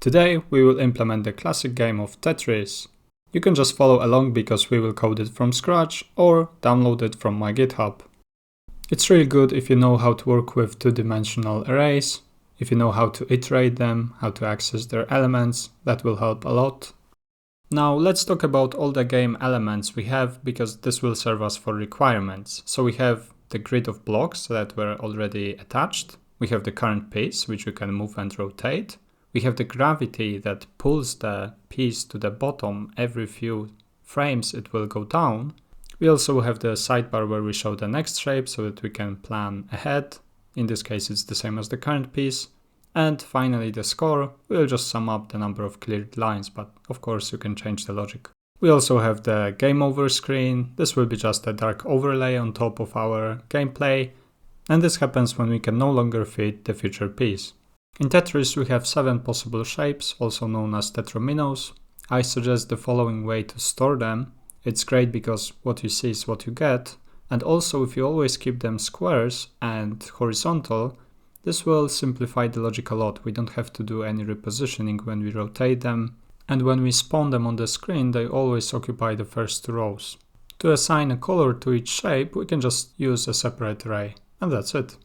Today we will implement the classic game of Tetris. You can just follow along because we will code it from scratch or download it from my GitHub. It's really good if you know how to work with two-dimensional arrays, if you know how to iterate them, how to access their elements. That will help a lot. Now let's talk about all the game elements we have, because this will serve us for requirements. So we have the grid of blocks that were already attached. We have the current piece, which we can move and rotate. We have the gravity that pulls the piece to the bottom. Every few frames it will go down. We also have the sidebar where we show the next shape so that we can plan ahead. In this case it's the same as the current piece. And finally the score. We'll just sum up the number of cleared lines, but of course you can change the logic. We also have the game over screen. This will be just a dark overlay on top of our gameplay. And this happens when we can no longer fit the future piece. In Tetris we have 7 possible shapes, also known as tetrominos. I suggest the following way to store them. It's great because what you see is what you get. And also if you always keep them squares and horizontal, this will simplify the logic a lot. We don't have to do any repositioning when we rotate them. And when we spawn them on the screen, they always occupy the first 2 rows. To assign a color to each shape, we can just use a separate array. And that's it.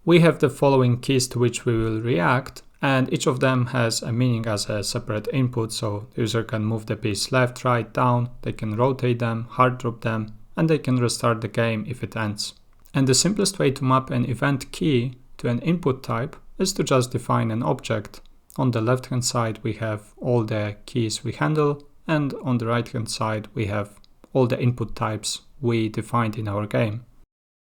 We have the following keys to which we will react, and each of them has a meaning as a separate input, so the user can move the piece left, right, down, they can rotate them, hard drop them, and they can restart the game if it ends. And the simplest way to map an event key to an input type is to just define an object. On the left hand side we have all the keys we handle, and on the right hand side we have all the input types we defined in our game.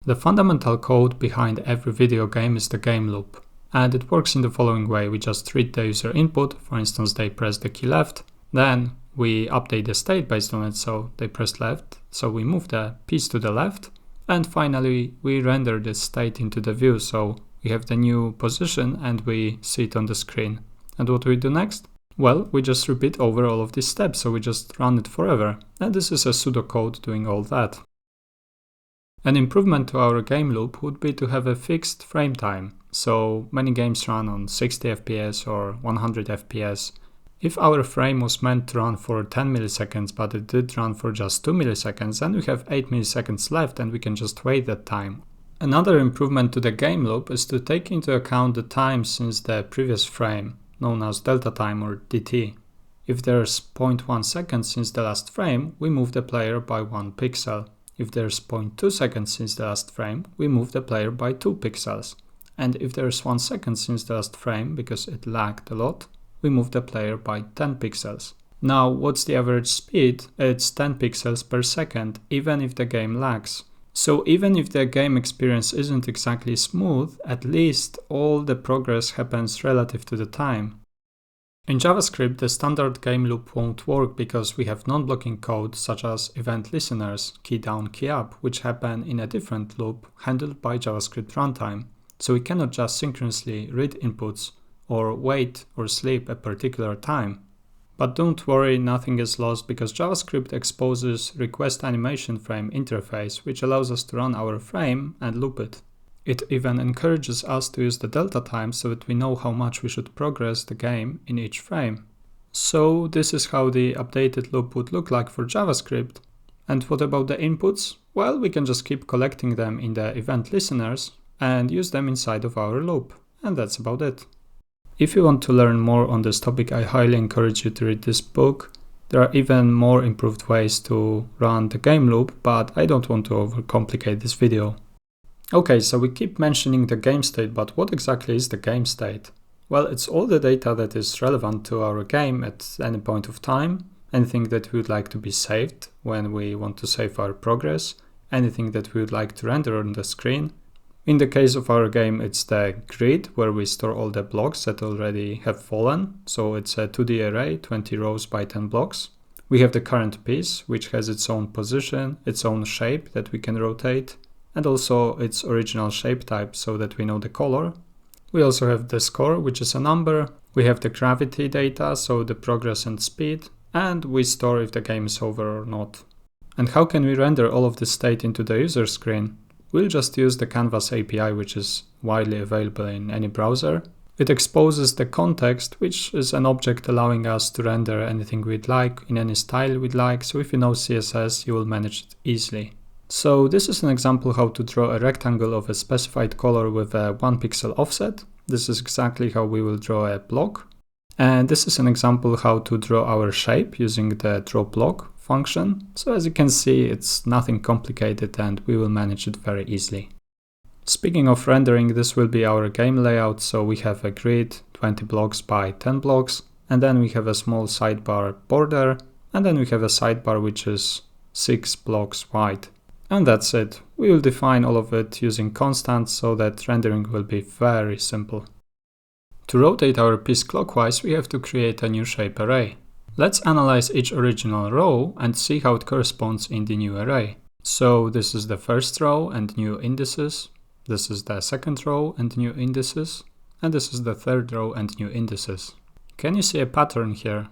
The fundamental code behind every video game is the game loop, and it works in the following way. We just read the user input, for instance they press the key left, then we update the state based on it, so they pressed left, so we move the piece to the left, and finally we render this state into the view, so we have the new position and we see it on the screen. And what do we do next? Well, we just repeat over all of these steps, so we just run it forever, and this is a pseudocode doing all that. An improvement to our game loop would be to have a fixed frame time. So many games run on 60 FPS or 100 FPS. If our frame was meant to run for 10 milliseconds but it did run for just 2 milliseconds, then we have 8 milliseconds left and we can just wait that time. Another improvement to the game loop is to take into account the time since the previous frame, known as delta time or DT. If there's 0.1 seconds since the last frame, we move the player by 1 pixel. If there's 0.2 seconds since the last frame, we move the player by 2 pixels. And if there's 1 second since the last frame, because it lagged a lot, we move the player by 10 pixels. Now, what's the average speed? It's 10 pixels per second, even if the game lags. So even if the game experience isn't exactly smooth, at least all the progress happens relative to the time. In JavaScript, the standard game loop won't work because we have non-blocking code such as event listeners, key down, key up, which happen in a different loop handled by JavaScript runtime. So we cannot just synchronously read inputs or wait or sleep a particular time. But don't worry, nothing is lost because JavaScript exposes request animation frame interface, which allows us to run our frame and loop it. It even encourages us to use the delta time so that we know how much we should progress the game in each frame. So this is how the updated loop would look like for JavaScript. And what about the inputs? Well, we can just keep collecting them in the event listeners and use them inside of our loop. And that's about it. If you want to learn more on this topic, I highly encourage you to read this book. There are even more improved ways to run the game loop, but I don't want to overcomplicate this video. Okay, so we keep mentioning the game state, but what exactly is the game state? Well, it's all the data that is relevant to our game at any point of time, anything that we would like to be saved when we want to save our progress, anything that we would like to render on the screen. In the case of our game, it's the grid where we store all the blocks that already have fallen, so it's a 2D array, 20 rows by 10 blocks. We have the current piece, which has its own position, its own shape that we can rotate, and also its original shape type so that we know the color. We also have the score, which is a number. We have the gravity data, so the progress and speed, and we store if the game is over or not. And how can we render all of this state into the user screen? We'll just use the Canvas API, which is widely available in any browser. It exposes the context, which is an object allowing us to render anything we'd like in any style we'd like. So if you know CSS, you will manage it easily. So this is an example how to draw a rectangle of a specified color with a 1 pixel offset. This is exactly how we will draw a block. And this is an example how to draw our shape using the draw block function. So as you can see, it's nothing complicated and we will manage it very easily. Speaking of rendering, this will be our game layout. So we have a grid 20 blocks by 10 blocks, and then we have a small sidebar border, and then we have a sidebar which is 6 blocks wide. And that's it. We will define all of it using constants so that rendering will be very simple. To rotate our piece clockwise, we have to create a new shape array. Let's analyze each original row and see how it corresponds in the new array. So this is the first row and new indices. This is the second row and new indices. And this is the third row and new indices. Can you see a pattern here?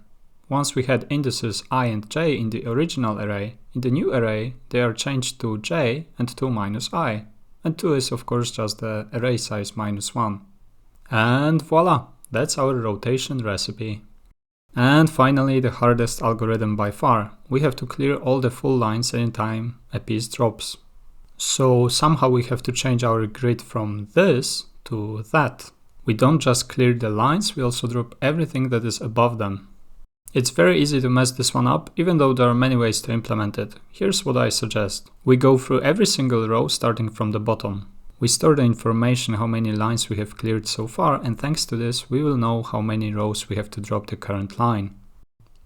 Once we had indices I and j in the original array, in the new array they are changed to j and to minus I. And 2 is of course just the array size minus 1. And voila, that's our rotation recipe. And finally, the hardest algorithm by far. We have to clear all the full lines anytime a piece drops. So somehow we have to change our grid from this to that. We don't just clear the lines, we also drop everything that is above them. It's very easy to mess this one up, even though there are many ways to implement it. Here's what I suggest. We go through every single row starting from the bottom. We store the information how many lines we have cleared so far, and thanks to this we will know how many rows we have to drop the current line.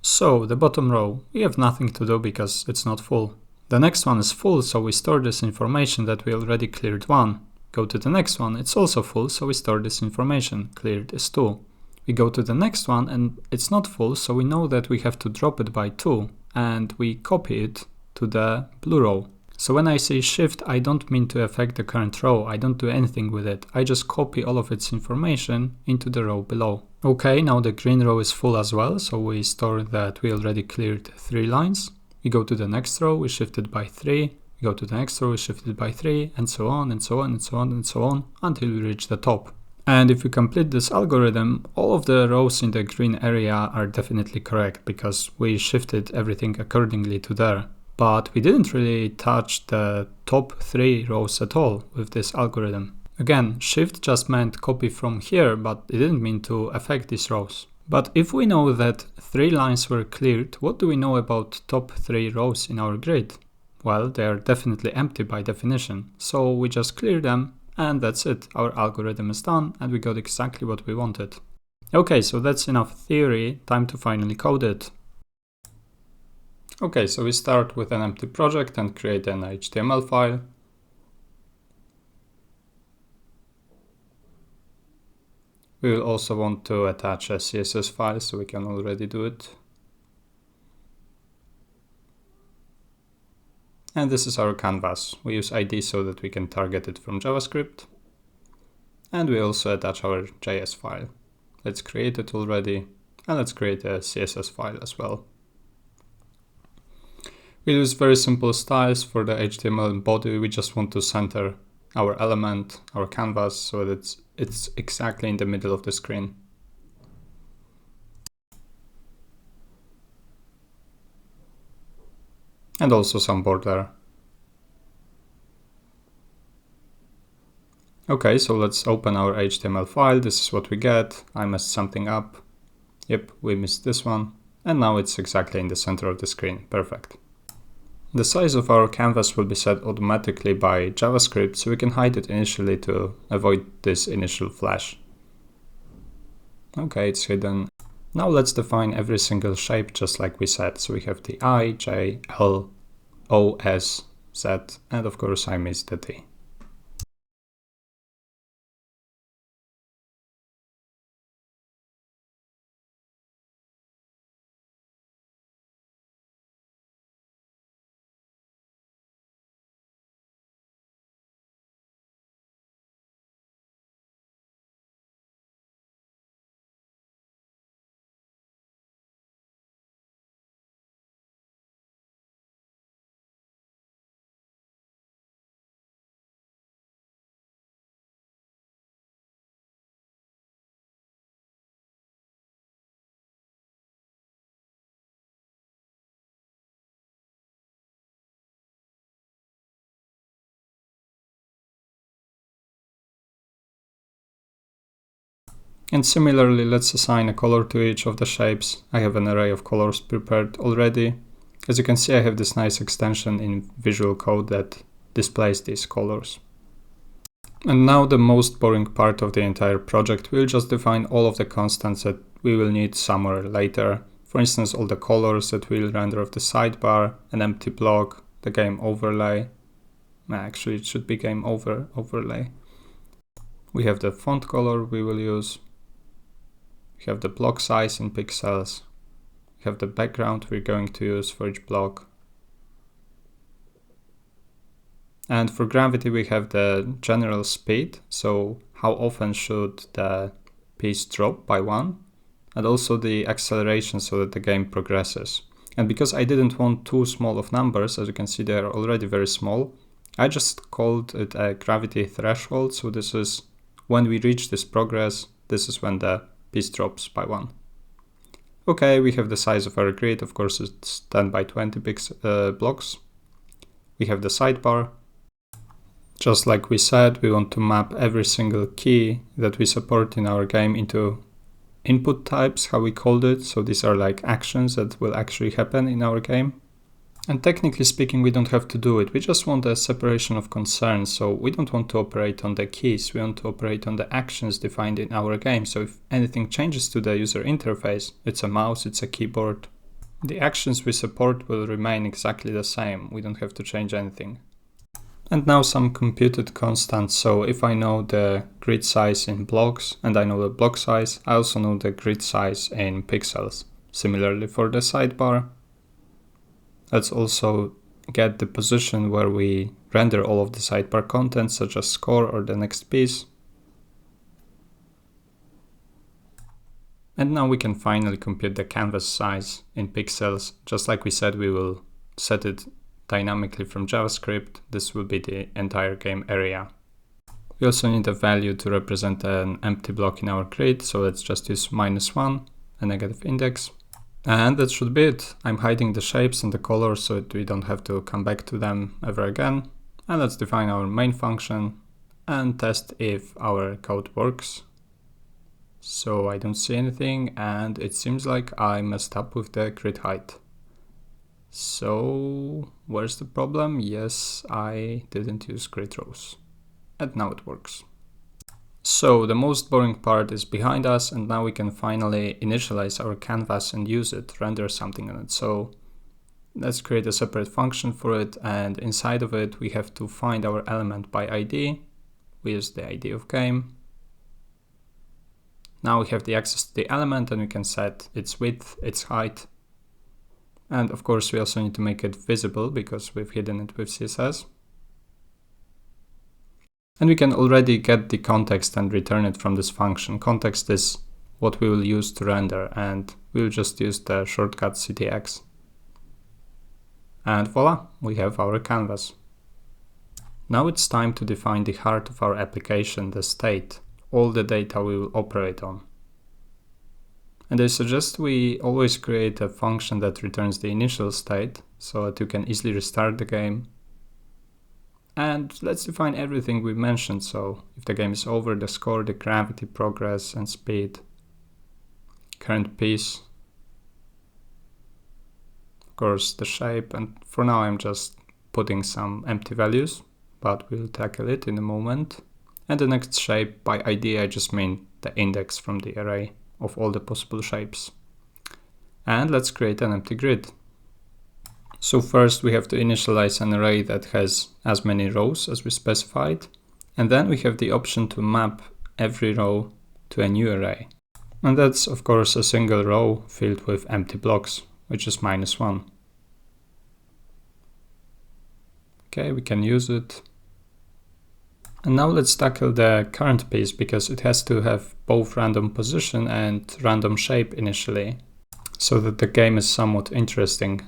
So the bottom row, we have nothing to do because it's not full. The next one is full, so we store this information that we already cleared 1. Go to the next one, it's also full, so we store this information, cleared is 2. We go to the next one and it's not full, so we know that we have to drop it by 2, and we copy it to the blue row. So when I say shift, I don't mean to affect the current row, I don't do anything with it, I just copy all of its information into the row below. Okay, now the green row is full as well, so we store that we already cleared 3 lines. We go to the next row, we shift it by 3, we go to the next row, we shift it by 3, and so on, and so on, and so on, and so on, until we reach the top. And if we complete this algorithm, all of the rows in the green area are definitely correct, because we shifted everything accordingly to there. But we didn't really touch the top 3 rows at all with this algorithm. Again, shift just meant copy from here, but it didn't mean to affect these rows. But if we know that 3 lines were cleared, what do we know about top 3 rows in our grid? Well, they are definitely empty by definition, so we just clear them and that's it. Our algorithm is done and we got exactly what we wanted. Okay, so that's enough theory, time to finally code it. Okay, so we start with an empty project and create an HTML file. We will also want to attach a CSS file, so we can already do it. And this is our canvas. We use ID so that we can target it from JavaScript. And we also attach our JS file. Let's create it already, and let's create a CSS file as well. We use very simple styles for the HTML body. We just want to center our element, our canvas, so that it's exactly in the middle of the screen. And also some border. Okay, so let's open our HTML file. This is what we get. I messed something up. Yep, we missed this one. And now it's exactly in the center of the screen. Perfect. The size of our canvas will be set automatically by JavaScript, so we can hide it initially to avoid this initial flash. Okay, it's hidden. Now let's define every single shape just like we said. So we have the I, J, L, O, S, Z, and of course I missed the T. And similarly, let's assign a color to each of the shapes. I have an array of colors prepared already. As you can see, I have this nice extension in Visual Code that displays these colors. And now the most boring part of the entire project. We'll just define all of the constants that we will need somewhere later. For instance, all the colors that we'll render of the sidebar, an empty block, the game overlay. Actually, it should be game overlay. We have the font color we will use. We have the block size in pixels. We have the background we're going to use for each block. And for gravity, we have the general speed. So how often should the piece drop by 1? And also the acceleration so that the game progresses. And because I didn't want too small of numbers, as you can see, they are already very small, I just called it a gravity threshold. So this is when we reach this progress, this is when the piece drops by 1. Okay, we have the size of our grid. Of course, it's 10 by 20 blocks. We have the sidebar. Just like we said, we want to map every single key that we support in our game into input types, how we called it. So these are like actions that will actually happen in our game. And technically speaking, we don't have to do it. We just want a separation of concerns. So we don't want to operate on the keys. We want to operate on the actions defined in our game. So if anything changes to the user interface, it's a mouse, it's a keyboard, the actions we support will remain exactly the same. We don't have to change anything. And now some computed constants. So if I know the grid size in blocks and I know the block size, I also know the grid size in pixels. Similarly for the sidebar. Let's also get the position where we render all of the sidebar content, such as score or the next piece. And now we can finally compute the canvas size in pixels. Just like we said, we will set it dynamically from JavaScript. This will be the entire game area. We also need a value to represent an empty block in our grid. So let's just use -1, a negative index. And that should be it. I'm hiding the shapes and the colors so that we don't have to come back to them ever again. And let's define our main function and test if our code works. So I don't see anything, and it seems like I messed up with the grid height. So where's the problem? Yes, I didn't use grid rows. And now it works. So the most boring part is behind us, and now we can finally initialize our canvas and use it, render something on it. So let's create a separate function for it, and inside of it we have to find our element by ID. We use the ID of game. Now we have the access to the element, and we can set its width, its height. And of course we also need to make it visible because we've hidden it with CSS. And we can already get the context and return it from this function. Context is what we will use to render, and we'll just use the shortcut ctx. And voila, we have our canvas. Now it's time to define the heart of our application, the state, all the data we will operate on. And I suggest we always create a function that returns the initial state so that you can easily restart the game. And let's define everything we mentioned. So if the game is over, the score, the gravity, progress, and speed, current piece, of course the shape, and for now I'm just putting some empty values, but we'll tackle it in a moment. And the next shape, by ID I just mean the index from the array of all the possible shapes. And let's create an empty grid. So first we have to initialize an array that has as many rows as we specified. And then we have the option to map every row to a new array. And that's of course a single row filled with empty blocks, which is -1. Okay, we can use it. And now let's tackle the current piece because it has to have both random position and random shape initially, so that the game is somewhat interesting.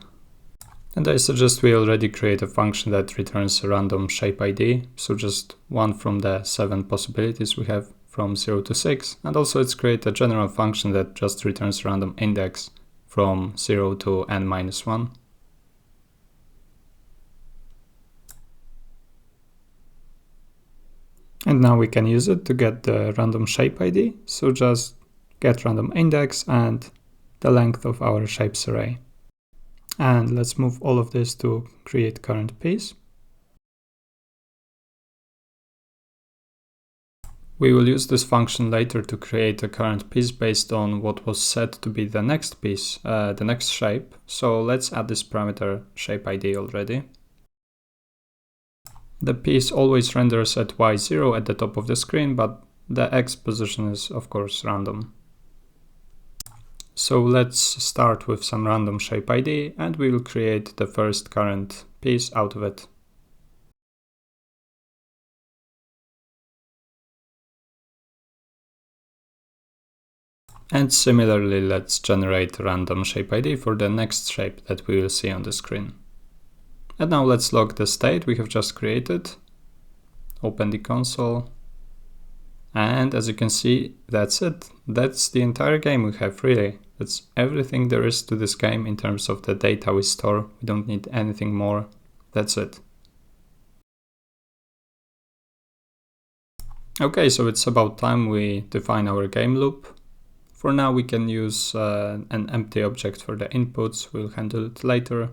And I suggest we already create a function that returns a random shape ID, so just one from the 7 possibilities we have from 0 to 6. And also let's create a general function that just returns a random index from 0 to n-1. And now we can use it to get the random shape ID. So just get random index and the length of our shapes array. And let's move all of this to create current piece. We will use this function later to create a current piece based on what was set to be the next piece, the next shape. So let's add this parameter shape ID already. The piece always renders at y0 at the top of the screen, but the x position is of course random. So let's start with some random shape ID and we will create the first current piece out of it. And similarly, let's generate a random shape ID for the next shape that we will see on the screen. And now let's log the state we have just created. Open the console. And as you can see, that's it. That's the entire game we have, really. That's everything there is to this game in terms of the data we store. We don't need anything more. That's it. Okay, so it's about time we define our game loop. For now, we can use an empty object for the inputs. We'll handle it later,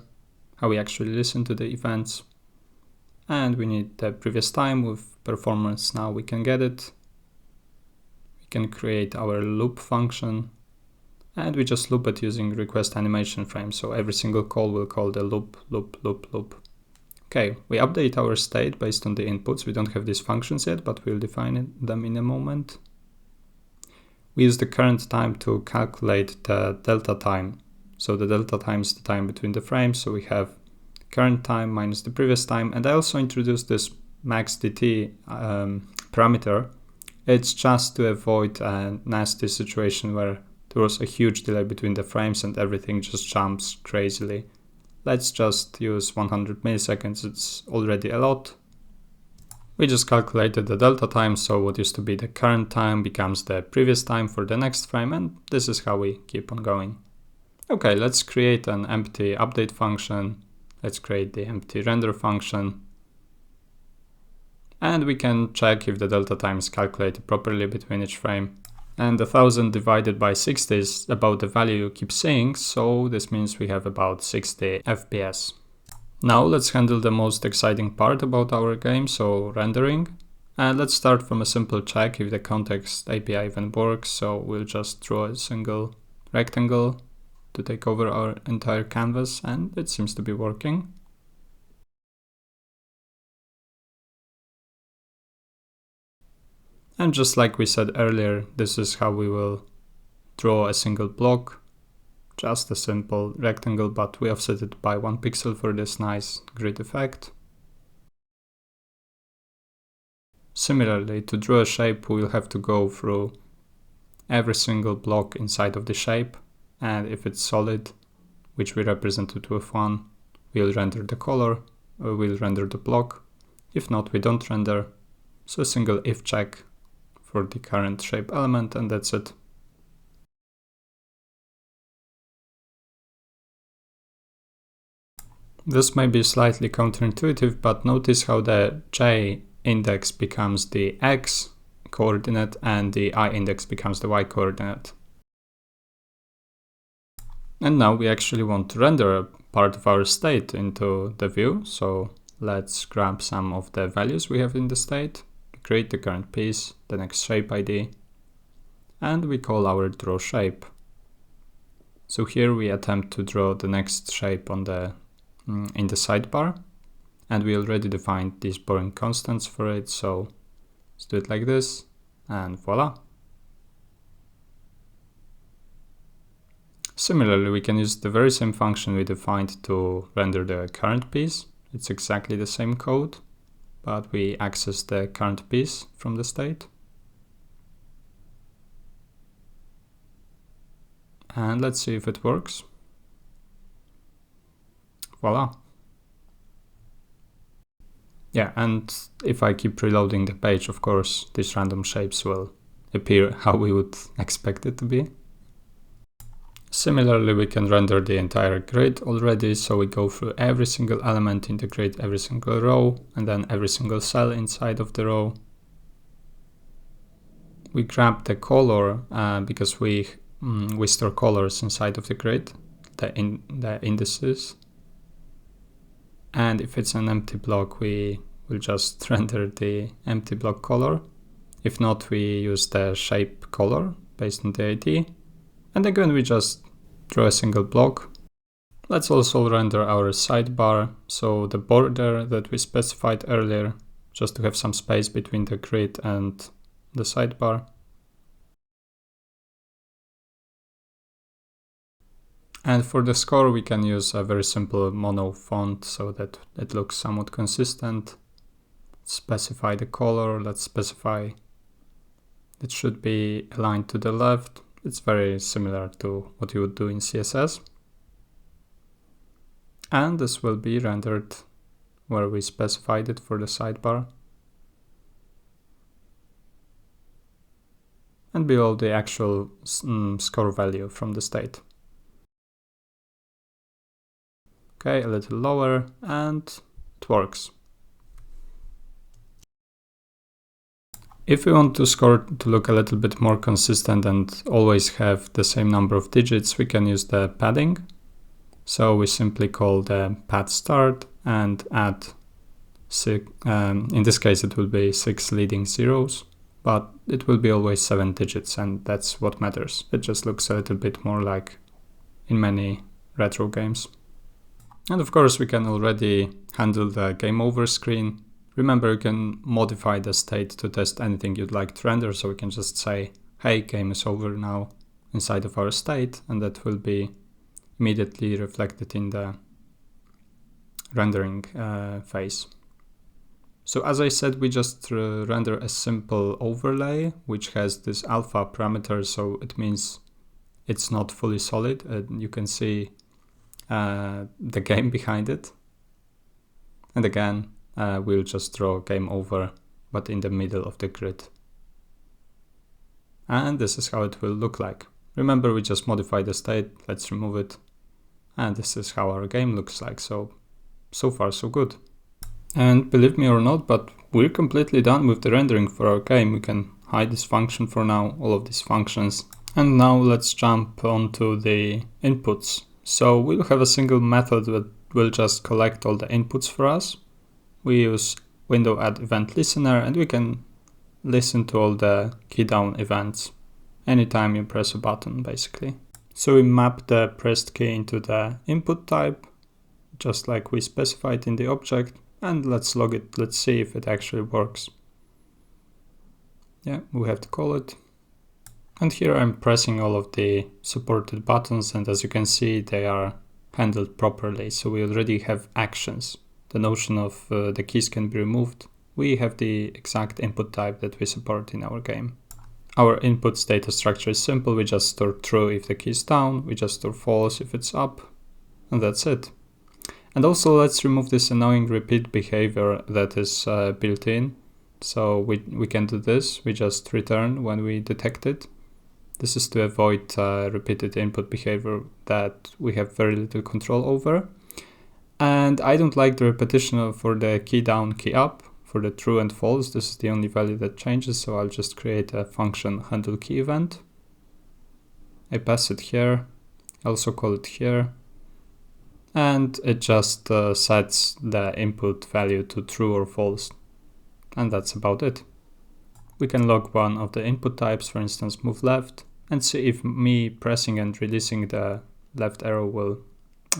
how we actually listen to the events. And we need the previous time with performance. Now we can get it. We can create our loop function and we just loop it using request animation frame. So every single call will call the loop, loop, loop, loop. Okay, we update our state based on the inputs. We don't have these functions yet, but we'll define them in a moment. We use the current time to calculate the delta time. So the delta time is the time between the frames. So we have current time minus the previous time. And I also introduced this maxDT parameter. It's just to avoid a nasty situation where there was a huge delay between the frames and everything just jumps crazily. Let's just use 100 milliseconds. It's already a lot. We just calculated the delta time, so what used to be the current time becomes the previous time for the next frame, and this is how we keep on going. Okay, let's create an empty update function. Let's create the empty render function. And we can check if the delta time is calculated properly between each frame. And 1000 divided by 60 is about the value you keep seeing, so this means we have about 60 FPS. Now let's handle the most exciting part about our game, so rendering. And let's start from a simple check if the context API even works. So we'll just draw a single rectangle to take over our entire canvas, and it seems to be working. And just like we said earlier, this is how we will draw a single block. Just a simple rectangle, but we offset it by 1 pixel for this nice grid effect. Similarly, to draw a shape, we'll have to go through every single block inside of the shape. And if it's solid, which we represented with 1, we'll render the color, or we'll render the block. If not, we don't render. So a single if check for the current shape element, and that's it. This may be slightly counterintuitive, but notice how the J index becomes the X coordinate and the I index becomes the Y coordinate. And now we actually want to render a part of our state into the view. So let's grab some of the values we have in the state, create the current piece, the next shape ID, and we call our draw shape. So here we attempt to draw the next shape on the in the sidebar, and we already defined these boring constants for it, so let's do it like this, and voila. Similarly, we can use the very same function we defined to render the current piece. It's exactly the same code, but we access the current piece from the state. And let's see if it works. Voila. Yeah, and if I keep reloading the page, of course, these random shapes will appear how we would expect it to be. Similarly, we can render the entire grid already, so we go through every single element in the grid, every single row, and then every single cell inside of the row. we grab the color because we store colors inside of the grid, the indices. And if it's an empty block, we will just render the empty block color. If not, we use the shape color based on the ID. And again, we just draw a single block. Let's also render our sidebar, so the border that we specified earlier, just to have some space between the grid and the sidebar. And for the score, we can use a very simple mono font so that it looks somewhat consistent. Specify the color, let's specify it should be aligned to the left. It's very similar to what you would do in CSS. And this will be rendered where we specified it for the sidebar. And below the actual score value from the state. Okay, a little lower, and it works. If we want the score to look a little bit more consistent and always have the same number of digits, we can use the padding. So we simply call the pad start and add in this case it will be 6 leading zeros, but it will be always 7 digits, and that's what matters. It just looks a little bit more like in many retro games. And of course we can already handle the game over screen. Remember, you can modify the state to test anything you'd like to render, so we can just say, hey, game is over now inside of our state, and that will be immediately reflected in the rendering phase. So as I said, we just render a simple overlay, which has this alpha parameter, so it means it's not fully solid. You can see the game behind it. And again, we'll just draw game over, but in the middle of the grid. And this is how it will look like. Remember, we just modified the state. Let's remove it. And this is how our game looks like. So far, so good. And believe me or not, but we're completely done with the rendering for our game. We can hide this function for now, all of these functions. And now let's jump onto the inputs. So we'll have a single method that will just collect all the inputs for us. We use window add event listener, and we can listen to all the key down events anytime you press a button, basically. So we map the pressed key into the input type, just like we specified in the object, and let's log it. Let's see if it actually works. Yeah, we have to call it. And here I'm pressing all of the supported buttons, and as you can see, they are handled properly. So we already have actions. The notion of the keys can be removed. We have the exact input type that we support in our game. Our inputs data structure is simple. We just store true if the key is down. We just store false if it's up. And that's it. And also let's remove this annoying repeat behavior that is built in. So we can do this. We just return when we detect it. This is to avoid repeated input behavior that we have very little control over. And I don't like the repetition for the key down, key up. For the true and false, this is the only value that changes, so I'll just create a function handle key event. I pass it here, I also call it here, and it just sets the input value to true or false. And that's about it. We can log one of the input types, for instance move left, and see if me pressing and releasing the left arrow will...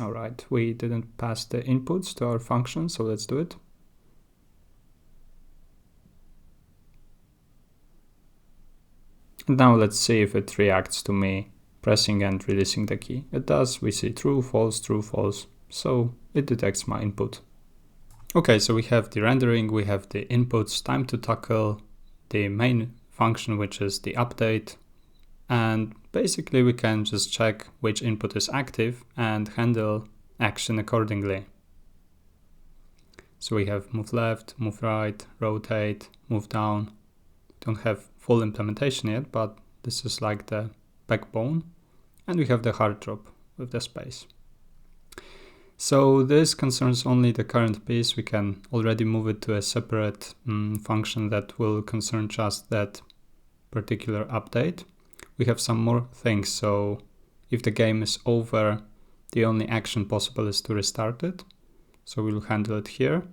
Alright, we didn't pass the inputs to our function, so let's do it. And now let's see if it reacts to me pressing and releasing the key. It does. We see true, false, so it detects my input. Okay, so we have the rendering, we have the inputs. Time to tackle the main function, which is the update. And basically we can just check which input is active and handle action accordingly. So we have move left, move right, rotate, move down. Don't have full implementation yet, but this is like the backbone. And we have the hard drop with the space. So this concerns only the current piece. We can already move it to a separate function that will concern just that particular update, we have some more things. So if the game is over, the only action possible is to restart it. So we'll handle it here.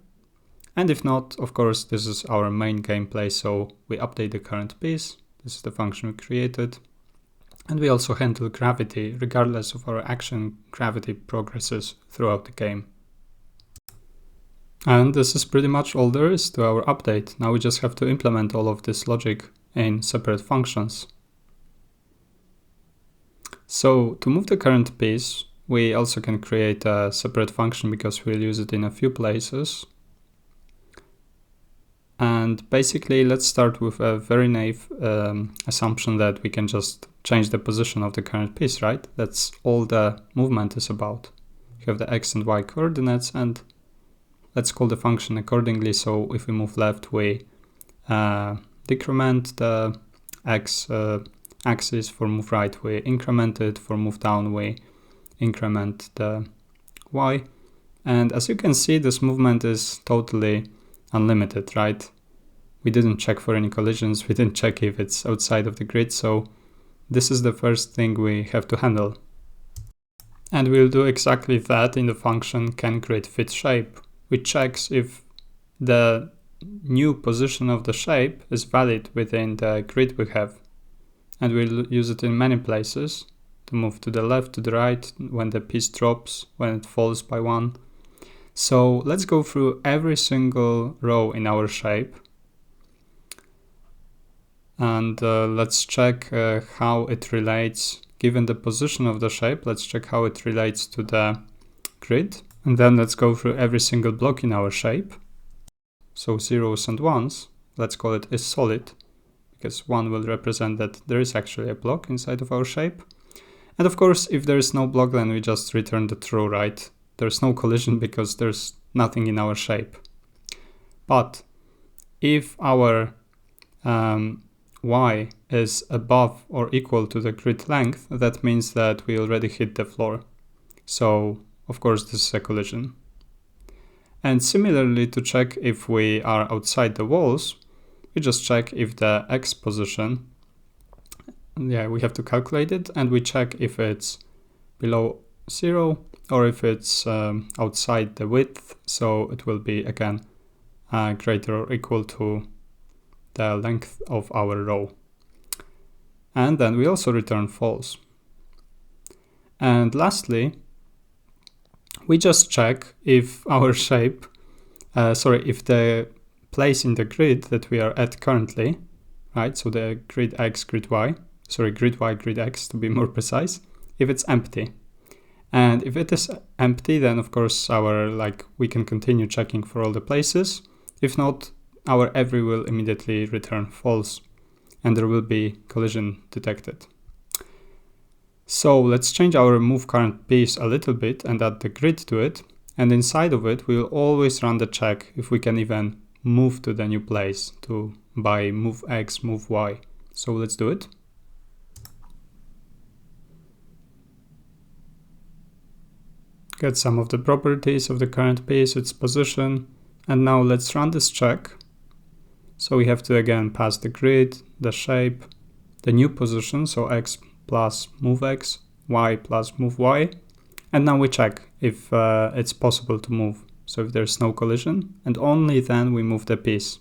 And if not, of course, this is our main gameplay. So we update the current piece. This is the function we created. And we also handle gravity. Regardless of our action, gravity progresses throughout the game. And this is pretty much all there is to our update. Now we just have to implement all of this logic in separate functions. So to move the current piece, we also can create a separate function because we'll use it in a few places. And basically, let's start with a very naive assumption that we can just change the position of the current piece, right? That's all the movement is about. You have the x and y coordinates, and let's call the function accordingly. So if we move left, we decrement the x axis. For move right, we increment it. For move down, we increment the y. And as you can see, this movement is totally unlimited, right? We didn't check for any collisions. We didn't check if it's outside of the grid. So this is the first thing we have to handle. And we'll do exactly that in the function canGridFitShape, which checks if the new position of the shape is valid within the grid we have. And we'll use it in many places to move to the left, to the right, when the piece drops, when it falls by one. So let's go through every single row in our shape. And let's check how it relates, given the position of the shape, let's check how it relates to the grid. And then let's go through every single block in our shape. So zeros and ones, let's call it is solid, because one will represent that there is actually a block inside of our shape. And of course, if there is no block, then we just return the true, right? There's no collision because there's nothing in our shape. But if our y is above or equal to the grid length, that means that we already hit the floor. So of course, this is a collision. And similarly, to check if we are outside the walls, we just check if the x position, we have to calculate it, and we check if it's below 0 or if it's outside the width. So it will be again greater or equal to the length of our row. And then we also return false. And lastly, we just check if our shape, if the place in the grid that we are at currently, right? So the grid x, grid y, grid y, grid x to be more precise, if it's empty. And if it is empty, then of course we can continue checking for all the places. If not, our every will immediately return false and there will be collision detected. So let's change our move current piece a little bit and add the grid to it. And inside of it, we will always run the check if we can even move to the new place by move x, move y. So let's do it. Get some of the properties of the current piece, its position. And now let's run this check. So we have to again pass the grid, the shape, the new position, so x plus move x, y plus move y. And now we check if it's possible to move. So if there's no collision, and only then we move the piece.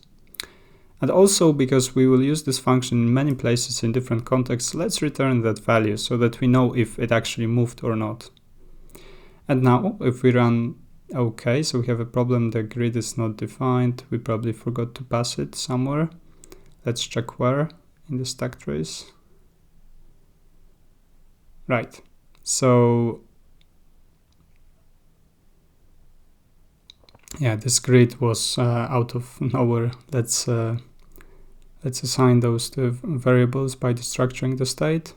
And also, because we will use this function in many places in different contexts, let's return that value so that we know if it actually moved or not. And now if we run OK, so we have a problem, the grid is not defined. We probably forgot to pass it somewhere. Let's check where in the stack trace. Right, so yeah, this grid was out of nowhere. Let's assign those to variables by destructuring the state.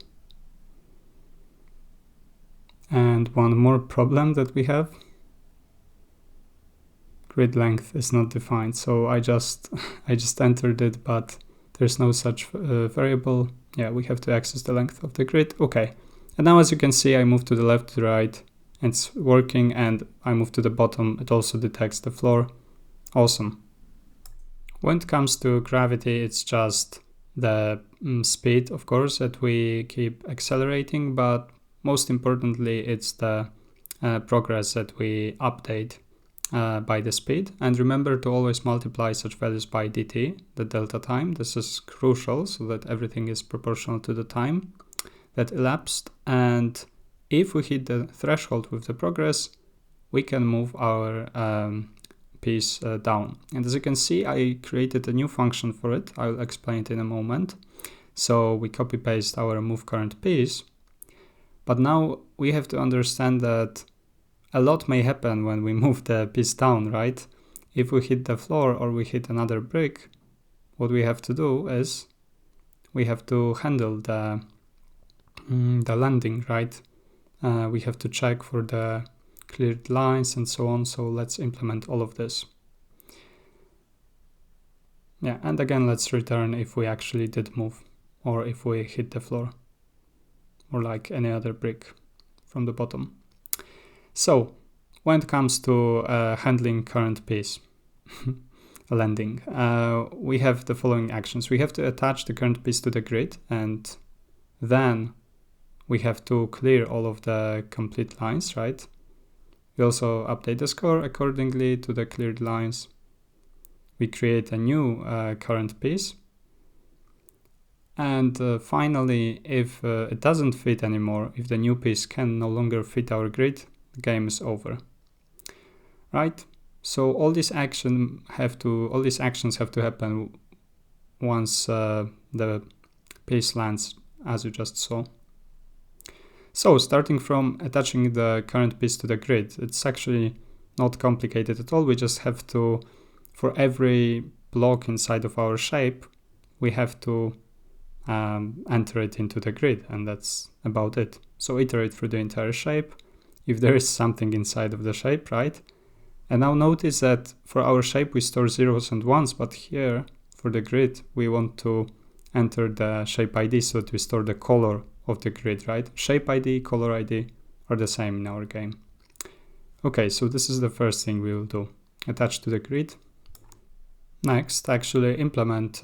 And one more problem that we have. Grid length is not defined, so I just entered it, but there's no such variable. Yeah, we have to access the length of the grid. Okay, and now as you can see, I move to the left, to the right, it's working, and I move to the bottom, it also detects the floor. Awesome. When it comes to gravity, it's just the speed, of course, that we keep accelerating, but most importantly, it's the progress that we update by the speed. And remember to always multiply such values by dt, the delta time. This is crucial so that everything is proportional to the time that elapsed. And if we hit the threshold with the progress, we can move our piece down. And as you can see, I created a new function for it. I'll explain it in a moment. So we copy paste our move current piece. But now we have to understand that a lot may happen when we move the piece down, right? If we hit the floor or we hit another brick, what we have to do is we have to handle the landing, right? We have to check for the cleared lines and so on. So let's implement all of this. Yeah, and again, let's return if we actually did move or if we hit the floor or like any other brick from the bottom. So when it comes to handling current piece landing, we have the following actions. We have to attach the current piece to the grid, and then we have to clear all of the complete lines, right? We also update the score accordingly to the cleared lines. We create a new current piece. And finally, if it doesn't fit anymore, if the new piece can no longer fit our grid, the game is over, right? So all these actions have to happen once the piece lands, as you just saw. So starting from attaching the current piece to the grid, it's actually not complicated at all. We just have to, for every block inside of our shape, we have to enter it into the grid, and that's about it. So iterate through the entire shape if there is something inside of the shape, right? And now notice that for our shape we store zeros and ones, but here for the grid we want to enter the shape ID so that we store the color of the grid, right? Shape ID, color ID are the same in our game. Okay, so this is the first thing we will do. Attach to the grid. Next, actually implement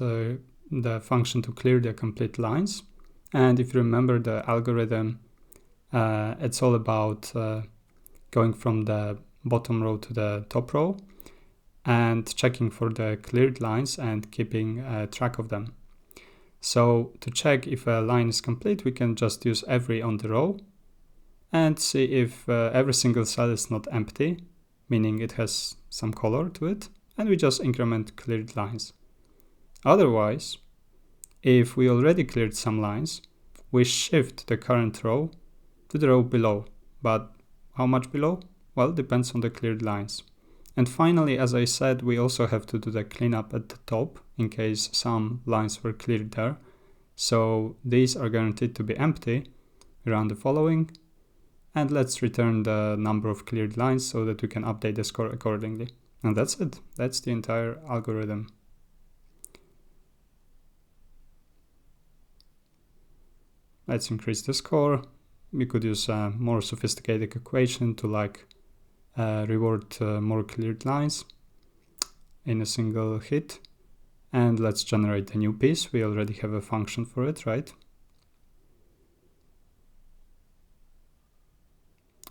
the function to clear the complete lines. And if you remember the algorithm, it's all about going from the bottom row to the top row and checking for the cleared lines and keeping track of them. So to check if a line is complete, we can just use every on the row and see if every single cell is not empty, meaning it has some color to it, and we just increment cleared lines. Otherwise, if we already cleared some lines, we shift the current row to the row below. But how much below? Well, depends on the cleared lines. And finally, as I said, we also have to do the cleanup at the top in case some lines were cleared there. So these are guaranteed to be empty. Run the following, and let's return the number of cleared lines so that we can update the score accordingly. And that's it. That's the entire algorithm. Let's increase the score. We could use a more sophisticated equation to reward more cleared lines in a single hit. And let's generate a new piece. We already have a function for it, right?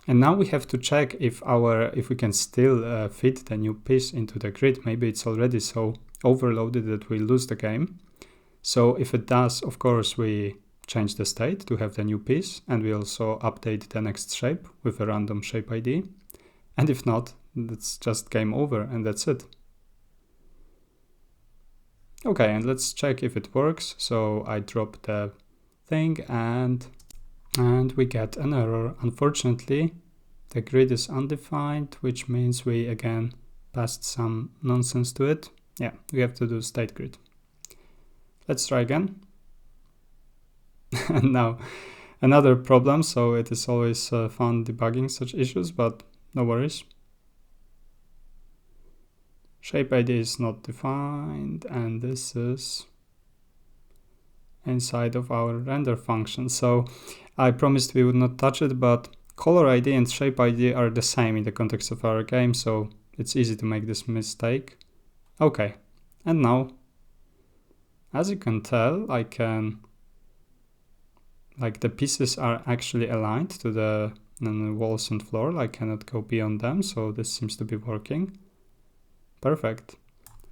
And now we have to check if we can still fit the new piece into the grid. Maybe it's already so overloaded that we lose the game. So if it does, of course, we change the state to have the new piece, and we also update the next shape with a random shape ID. And if not, it's just game over, and that's it. Okay, and let's check if it works. So I drop the thing and we get an error. Unfortunately, the grid is undefined, which means we again passed some nonsense to it. Yeah, we have to do state grid. Let's try again. And now another problem, so it is always fun debugging such issues, but no worries. Shape ID is not defined, and this is inside of our render function. So I promised we would not touch it, but color ID and shape ID are the same in the context of our game, so it's easy to make this mistake. Okay, and now As you can tell, the pieces are actually aligned to the walls and floor. I cannot go beyond them, so this seems to be working. Perfect.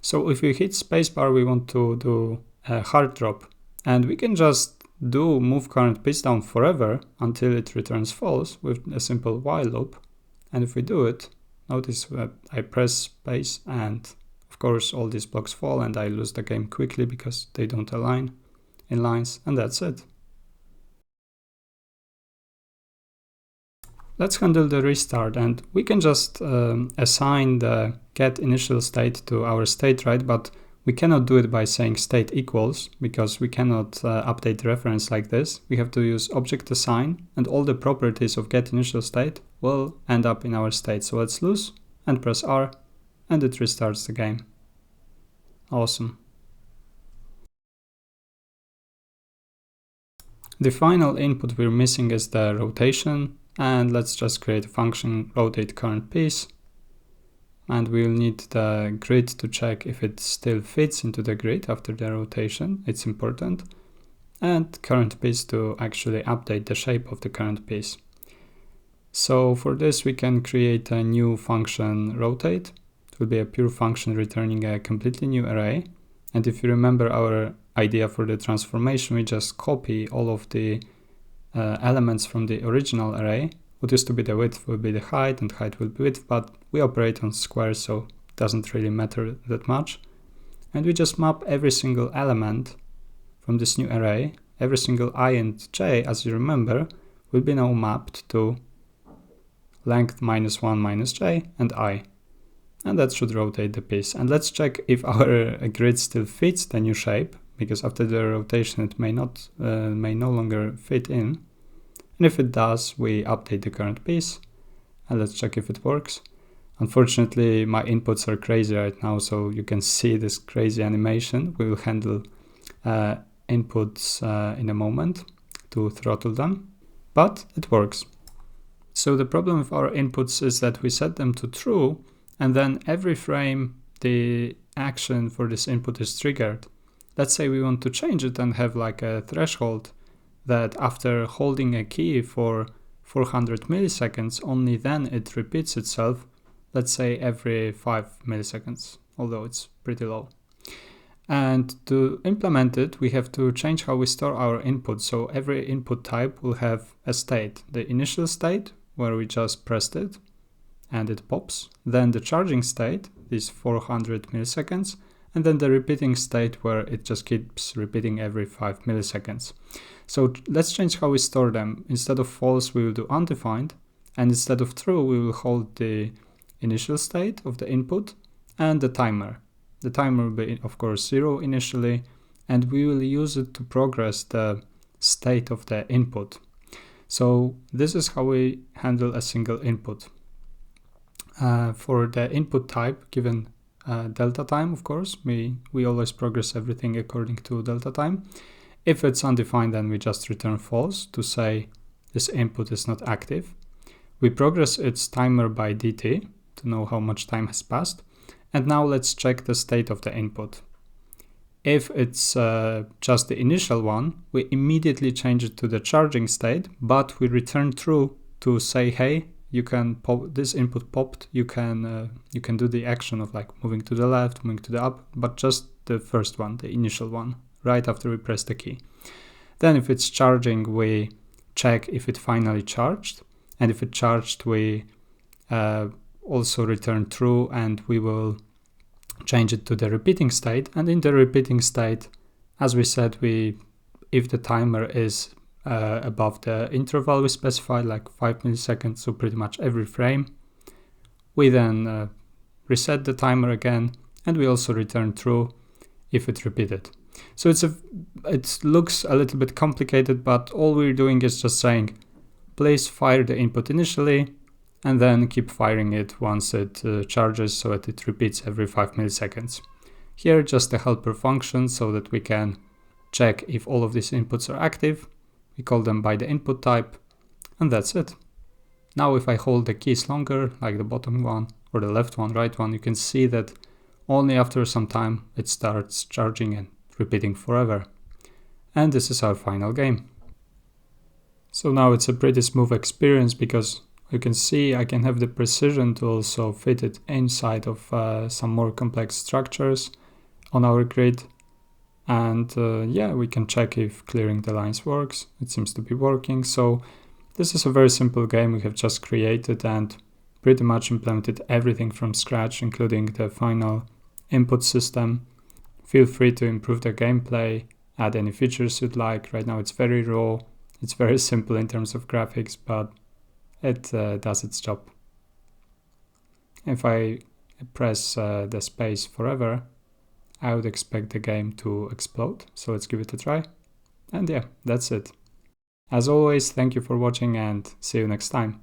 So if we hit spacebar, we want to do a hard drop, and we can just do move current piece down forever until it returns false with a simple while loop. And if we do it, notice that I press space and of course all these blocks fall and I lose the game quickly because they don't align in lines, and that's it. Let's handle the restart, and we can just assign the get initial state to our state, right? But we cannot do it by saying state equals, because we cannot update the reference like this. We have to use object assign, and all the properties of get initial state will end up in our state. So let's lose and press R, and it restarts the game. Awesome. The final input we're missing is the rotation, and let's just create a function rotate current piece. And we'll need the grid to check if it still fits into the grid after the rotation. It's important. And current piece to actually update the shape of the current piece. So for this, we can create a new function rotate. It will be a pure function returning a completely new array. And if you remember our idea for the transformation, we just copy all of the elements from the original array. What used to be the width will be the height, and height will be width, but we operate on squares, so it doesn't really matter that much. And we just map every single element from this new array. Every single I and j, as you remember, will be now mapped to length -1 minus j and I. And that should rotate the piece. And let's check if our grid still fits the new shape, because after the rotation it may no longer fit in. And if it does, we update the current piece, and let's check if it works. Unfortunately, my inputs are crazy right now, so you can see this crazy animation. We will handle inputs in a moment to throttle them, but it works. So the problem with our inputs is that we set them to true, and then every frame the action for this input is triggered. Let's say we want to change it and have like a threshold that after holding a key for 400 milliseconds, only then it repeats itself, let's say every 5 milliseconds, although it's pretty low. And to implement it, we have to change how we store our input. So every input type will have a state. The initial state, where we just pressed it and it pops. Then the charging state, these 400 milliseconds. And then the repeating state, where it just keeps repeating every 5 milliseconds. So let's change how we store them. Instead of false, we will do undefined. And instead of true, we will hold the initial state of the input and the timer. The timer will be, of course, 0 initially, and we will use it to progress the state of the input. So this is how we handle a single input. For the input type, given delta time, of course, we always progress everything according to delta time. If it's undefined, then we just return false to say this input is not active. We progress its timer by dt to know how much time has passed. And now let's check the state of the input. If it's just the initial one, we immediately change it to the charging state, but we return true to say, hey, you can pop this input popped. You can do the action of like moving to the left, moving to the up, but just the first one, the initial one, right after we press the key. Then if it's charging, we check if it finally charged, and if it charged, we also return true, and we will change it to the repeating state. And in the repeating state, as we said, if the timer is above the interval we specified, like 5 milliseconds, so pretty much every frame, we then reset the timer again, and we also return true if it repeated. So it looks a little bit complicated, but all we're doing is just saying, please fire the input initially, and then keep firing it once it charges, so that it repeats every 5 milliseconds. Here, just a helper function so that we can check if all of these inputs are active. We call them by the input type, and that's it. Now if I hold the keys longer, like the bottom one or the left one, right one, you can see that only after some time it starts charging and repeating forever. And this is our final game. So now it's a pretty smooth experience because you can see I can have the precision to also fit it inside of some more complex structures on our grid. And yeah, we can check if clearing the lines works. It seems to be working. So this is a very simple game we have just created and pretty much implemented everything from scratch, including the final input system. Feel free to improve the gameplay, add any features you'd like. Right now it's very raw. It's very simple in terms of graphics, but it does its job. If I press the space forever, I would expect the game to explode. So let's give it a try. And yeah, that's it. As always, thank you for watching and see you next time.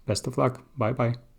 Best of luck. Bye bye.